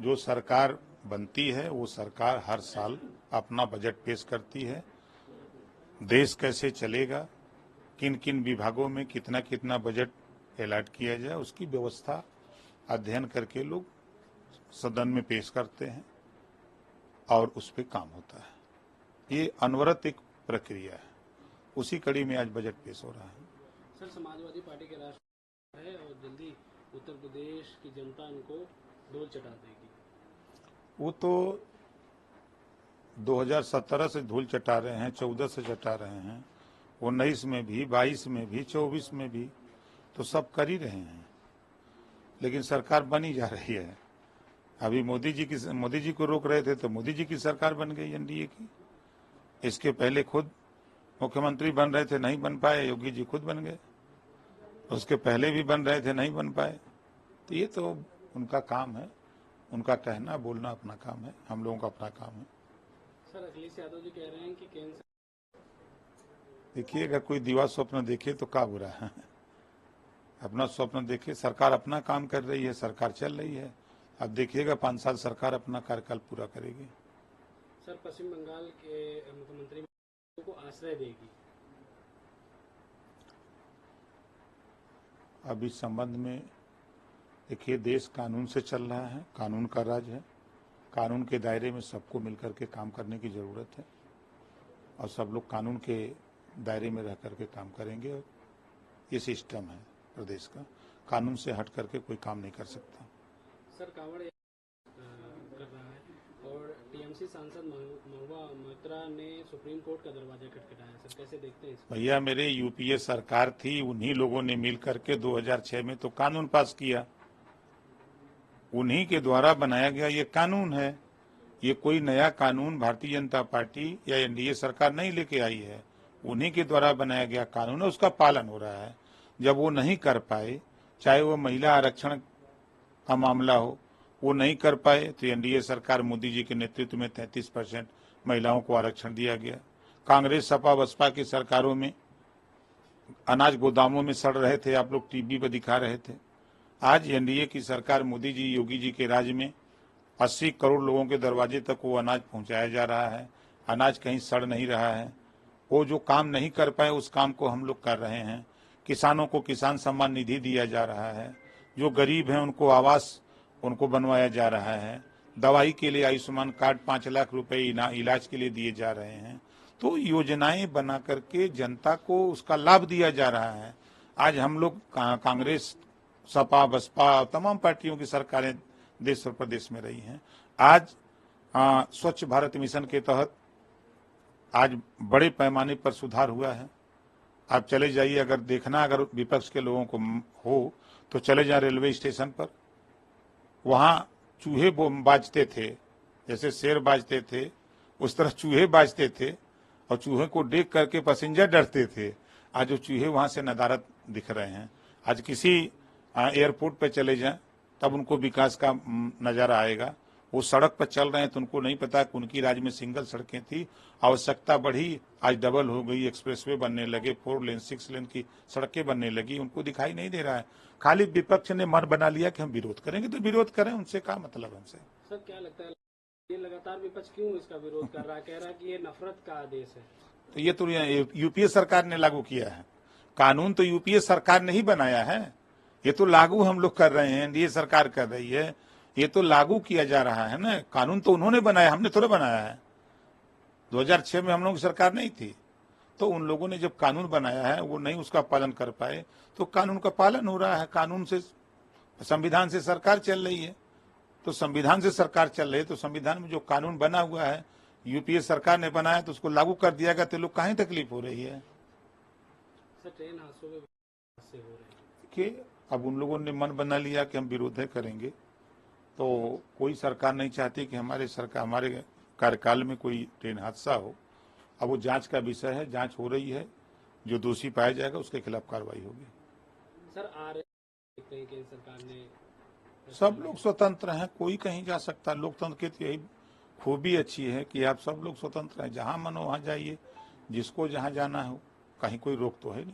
जो सरकार बनती है वो सरकार हर साल अपना बजट पेश करती है। देश कैसे चलेगा, किन किन विभागों में कितना कितना बजट अलॉट किया जाए, उसकी व्यवस्था अध्ययन करके लोग सदन में पेश करते हैं और उस पर काम होता है। ये अनवरत एक प्रक्रिया है। उसी कड़ी में आज बजट पेश हो रहा है। सर, समाजवादी पार्टी के राष्ट्र है और जल्दी उत्तर प्रदेश की जनता उनको धूल चटा देगी। वो तो 2017 से धूल चटा रहे हैं, 14 से चटा रहे हैं, 19 में भी, 22 में भी, 24 में भी, तो सब कर ही रहे हैं। लेकिन सरकार बनी जा रही है। अभी मोदी जी को रोक रहे थे तो मोदी जी की सरकार बन गई एनडीए की। इसके पहले खुद मुख्यमंत्री बन रहे थे, नहीं बन पाए, योगी जी खुद बन गए। उसके पहले भी बन रहे थे, नहीं बन पाए। तो ये तो उनका काम है, उनका कहना बोलना अपना काम है, हम लोगों का अपना काम है। सर, अखिलेश यादव जी कह रहे हैं कि केंद्र, देखिए, अगर कोई दिवा स्वप्न देखे तो क्या बुरा है। अपना स्वप्न देखे। सरकार अपना काम कर रही है, सरकार चल रही है। अब देखिएगा 5 साल सरकार अपना कार्यकाल पूरा करेगी। सर, पश्चिम बंगाल के मुख्यमंत्री को आश्रय देगी। अब इस संबंध में देखिए, देश कानून से चल रहा है, कानून का राज है। कानून के दायरे में सबको मिलकर के काम करने की जरूरत है और सब लोग कानून के दायरे में रह करके काम करेंगे। और ये सिस्टम है प्रदेश का, कानून से हट करके कोई काम नहीं कर सकता। सर, कांवड़ कर रहा है और टीएमसी सांसद महुआ मोइत्रा ने सुप्रीम कोर्ट का दरवाजा खटखटाया। सर, कैसे देखते हैं इसको? भैया, मेरे यूपीए सरकार थी, उन्हीं लोगों ने मिल करके 2006 में तो कानून पास किया। उन्हीं के द्वारा बनाया गया ये कानून है। ये कोई नया कानून भारतीय जनता पार्टी या एनडीए सरकार नहीं लेके आई है। उन्हीं के द्वारा बनाया गया कानून है, उसका पालन हो रहा है। जब वो नहीं कर पाए, चाहे वो महिला आरक्षण का मामला हो, वो नहीं कर पाए, तो एनडीए सरकार मोदी जी के नेतृत्व में 33% महिलाओं को आरक्षण दिया गया। कांग्रेस सपा बसपा की सरकारों में अनाज गोदामों में सड़ रहे थे, आप लोग टीवी पर दिखा रहे थे। आज एनडीए की सरकार, मोदी जी योगी जी के राज में 80 करोड़ लोगों के दरवाजे तक वो अनाज पहुंचाया जा रहा है। अनाज कहीं सड़ नहीं रहा है। वो जो काम नहीं कर पाए उस काम को हम लोग कर रहे हैं। किसानों को किसान सम्मान निधि दिया जा रहा है। जो गरीब हैं उनको आवास उनको बनवाया जा रहा है। दवाई के लिए आयुष्मान कार्ड 5 लाख रुपए इलाज के लिए दिए जा रहे हैं। तो योजनाएं बना करके जनता को उसका लाभ दिया जा रहा है। आज हम लोग कांग्रेस सपा बसपा तमाम पार्टियों की सरकारें देश और प्रदेश में रही हैं। आज स्वच्छ भारत मिशन के तहत आज बड़े पैमाने पर सुधार हुआ है। आप चले जाइए, अगर देखना, अगर विपक्ष के लोगों को हो तो चले जाए रेलवे स्टेशन पर। वहां चूहे बाजते थे, जैसे शेर बाजते थे उस तरह चूहे बाजते थे और चूहे को देख करके पैसेंजर डरते थे। आज जो चूहे वहां से नदारत दिख रहे हैं। आज किसी एयरपोर्ट पे चले जाएं तब उनको विकास का नजारा आएगा। वो सड़क पर चल रहे हैं तो उनको नहीं पता कि उनकी राज्य में सिंगल सड़कें थी, आवश्यकता बढ़ी, आज डबल हो गई, एक्सप्रेसवे बनने लगे, 4 लेन 6 लेन की सड़कें बनने लगी, उनको दिखाई नहीं दे रहा है। खाली विपक्ष ने मन बना लिया कि हम विरोध करेंगे, तो विरोध करें, उनसे क्या मतलब हमसे। सर, क्या लगता है ये लगातार विपक्ष क्यों इसका विरोध कर रहा है? कह रहा है कि ये नफरत का आदेश है। तो ये तो यूपीए सरकार ने लागू किया है कानून, तो यूपीए सरकार ने ही बनाया है। ये तो लागू हम लोग कर रहे हैं, एनडीए सरकार कर रही है। ये तो लागू किया जा रहा है ना। कानून तो उन्होंने बनाया, हमने थोड़ा बनाया है। 2006 में हम लोगों की सरकार नहीं थी, तो उन लोगों ने जब कानून बनाया है वो नहीं उसका पालन कर पाए, तो कानून का पालन हो रहा है। कानून से, संविधान से सरकार चल रही है, तो संविधान से सरकार चल रही है, तो संविधान में जो कानून बना हुआ है यूपीए सरकार ने बनाया तो उसको लागू कर दिया गया, तो लोग काहे तकलीफ हो रही है। सर, ट्रेन हादसों में हादसे हो रहे हैं कि अब उन लोगों ने मन बना लिया कि हम विरोध करेंगे, तो कोई सरकार नहीं चाहती कि हमारे कार्यकाल में कोई ट्रेन हादसा हो। अब वो जांच का विषय है, जांच हो रही है, जो दोषी पाया जाएगा उसके खिलाफ कार्रवाई होगी। सर, आ रहे केंद्र सरकार ने, सब लोग स्वतंत्र हैं, कोई कहीं जा सकता है। लोकतंत्र की तो यही खूबी अच्छी है कि आप सब लोग स्वतंत्र हैं, जहां मन हो वहां जाइए, जिसको जहां जाना हो, कहीं कोई रोक तो है नहीं।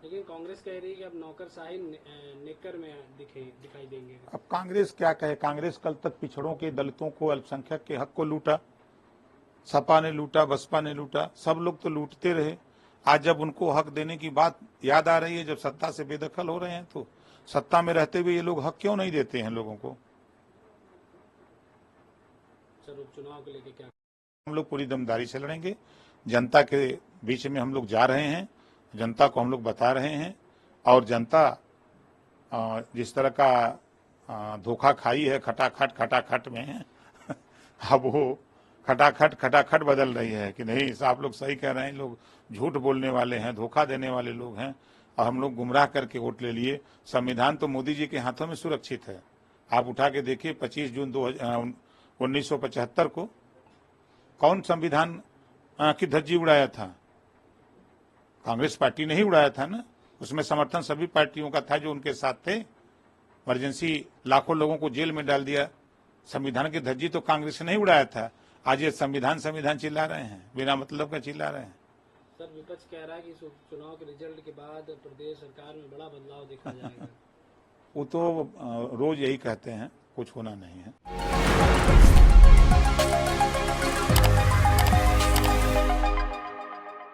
लेकिन कांग्रेस कह रही है कि अब नौकरशाही नेकर में दिखाई देंगे। अब कांग्रेस क्या कहे, कांग्रेस कल तक पिछड़ों के, दलितों को, अल्पसंख्यक के हक को लूटा, सपा ने लूटा, बसपा ने लूटा, सब लोग तो लूटते रहे। आज जब उनको हक देने की बात याद आ रही है, जब सत्ता से बेदखल हो रहे हैं, तो सत्ता में रहते हुए ये लोग हक क्यों नहीं देते हैं लोगों को। सर उपचुनाव को लेकर क्या? हम लोग पूरी दमदारी से लड़ेंगे, जनता के बीच में हम लोग जा रहे हैं, जनता को हम लोग बता रहे हैं, और जनता जिस तरह का धोखा खाई है, खटाखट में है अब वो खटाखट बदल रही है कि नहीं, आप लोग सही कह रहे हैं, लोग झूठ बोलने वाले हैं, धोखा देने वाले लोग हैं, और हम लोग गुमराह करके वोट ले लिए। संविधान तो मोदी जी के हाथों में सुरक्षित है। आप उठा के देखिए 25 जून 1975 को कौन संविधान की धज्जी उड़ाया था? कांग्रेस पार्टी ने ही उड़ाया था ना। उसमें समर्थन सभी पार्टियों का था जो उनके साथ थे। इमरजेंसी लाखों लोगों को जेल में डाल दिया। संविधान की धज्जी तो कांग्रेस ने नहीं उड़ाया था। आज ये संविधान चिल्ला रहे हैं, बिना मतलब का चिल्ला रहे हैं। सर विपक्ष कह रहा है कि चुनाव के रिजल्ट के बाद प्रदेश सरकार में बड़ा बदलाव देखा जाएगा। वो तो रोज यही कहते हैं, कुछ होना नहीं है।